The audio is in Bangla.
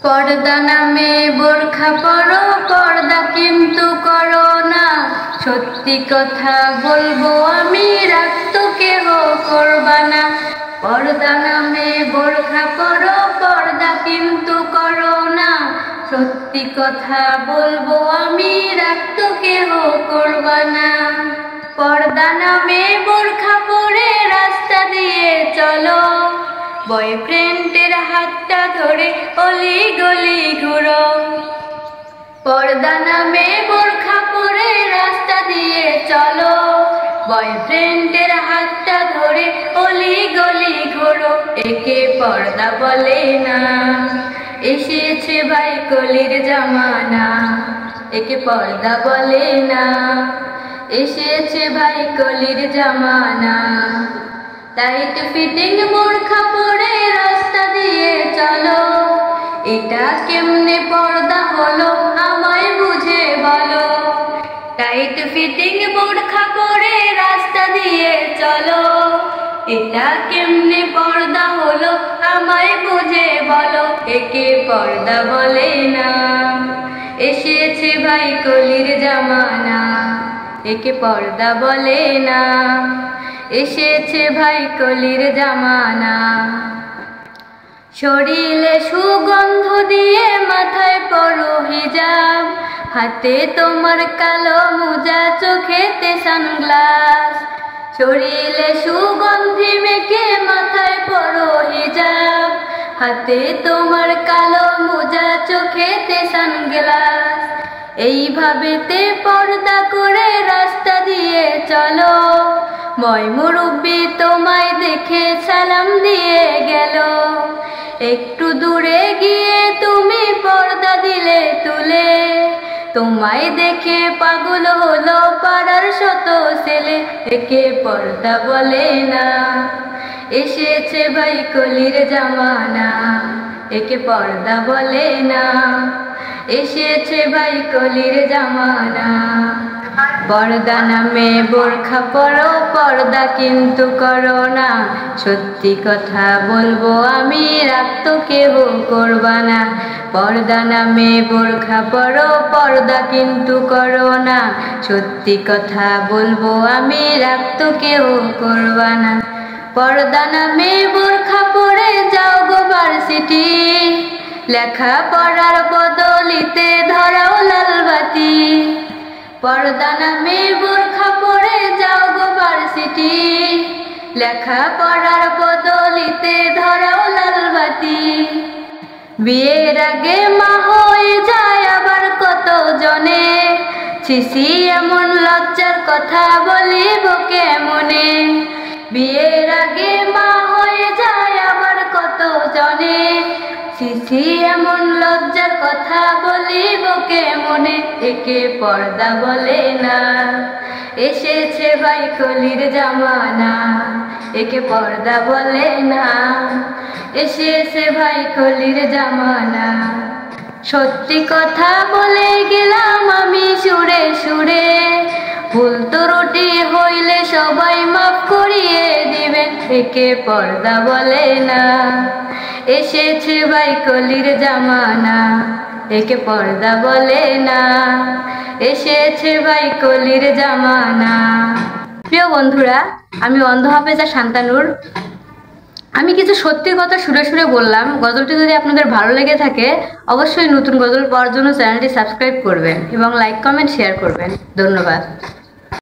পর্দা নামে বোরখা পরো, পর্দা কিন্তু করো না। সত্যি কথা বলবো আমি, রাগ তো কেহ করবা না। পর্দা নামে বোরখা পরো, পর্দা কিন্তু করো না। সত্যি কথা বলবো আমি, রাগ তো কেহ করবা না। পর্দা নামে বোরখা পরে রাস্তা দিয়ে চলো, বয়ফ্রেন্ডের হাতটা ধরে অলি গলি ঘুরো। পর্দা নামে বোরখা পরে রাস্তা দিয়ে চলো, বয়ফ্রেন্ডের হাতটা ধরে অলি গলি ঘুরো। একে পর্দা বলে না, এসেছে ভাই কলির জামানা। একে পর্দা বলে না, এসেছে ভাই কলির জামানা। টাইট ফিটিং বোরখা পরে রাস্তা দিয়ে চলো, এটা কেমনে পর্দা হলো আমায় বুঝে বলো। টাইট ফিটিং বোরখা পরে রাস্তা দিয়ে চলো, এটা কেমনে পর্দা হলো আমায় বুঝে বলো। একে পর্দা বলে না, এসেছে ভাই কলির জামানা। একে পর্দা বলে না, এসেছে ভাই কলির জামানা। শরীরে সুগন্ধ দিয়ে মাথায় পরো হিজাব, হাতে তোমার কালো মোজা, চোখেতে সানগ্লাস। শরীরে সুগন্ধি মেখে মাথায় পরো হিজাব, হাতে তোমার কালো মোজা, চোখেতে সানগ্লাস। এইভাবেতে পর্দা করে রাস্তা দিয়ে চলো, ময় মুরব্বি তোমায় দেখে সালাম দিয়ে গেল। একটু দূরে গিয়ে তুমি পর্দা দিলে তুলে, তোমায় দেখে পাগল হলো পাড়ার শত ছেলে। একে পর্দা বলে না, এসেছে ভাই কলির জামানা। একে পর্দা বলে না, এসেছে ভাই কলির জামানা। পর্দা নামে বোরখা পরো, পর্দা কিন্তু করো না। সত্যি কথা বলবো আমি, রাগ তো কেহ করবা না। পর্দা নামে বোরখা পরো, পর্দা কিন্তু করো না। সত্যি কথা বলবো আমি, রাগ তো কেহ করবা না। পর্দা নামে বোরখা পরে যাও গো ভার্সিটি, লেখা পড়ার বদলিতে ধরাও লাল বাতি। পর্দা নামে বোরখা পরে যাও গো ভার্সিটি, লেখা পড়ার বদলিতে ধরাও লাল বাতি। বিয়ের আগে মা হয়ে যায় আবার কত জনে, ছিছি এমন লজ্জার কথা বলিব কেমনে। বিয়ের আগে মা হয়ে যায় আবার কত জনে, ছিছি এমন লজ্জার কথা বলিব কেমনে। একে পর্দা বলে না, এসেছে ভাই কলির জামানা। একে পর্দা বলে না, এসেছে ভাই কলির জামানা। সত্যি কথা বলে গেলাম আমি সুরে সুরে, ভুল ত্রুটি হইলে সবাই মাফ করিয়ে দিবেন। একে পর্দা বলে না, এসেছে ভাই কলির জামানা। একে পর্দা বলে না, এসেছে ভাই কলির জামানা। প্রিয় বন্ধুরা, আমি অন্ধ হাফেজা শান্তানুর। আমি কিছু সত্যি কথা সুরে সুরে বললাম। গজলটি যদি আপনাদের ভালো লেগে থাকে, অবশ্যই নতুন গজল পাওয়ার জন্য চ্যানেলটি সাবস্ক্রাইব করবেন এবং লাইক কমেন্ট শেয়ার করবেন। ধন্যবাদ।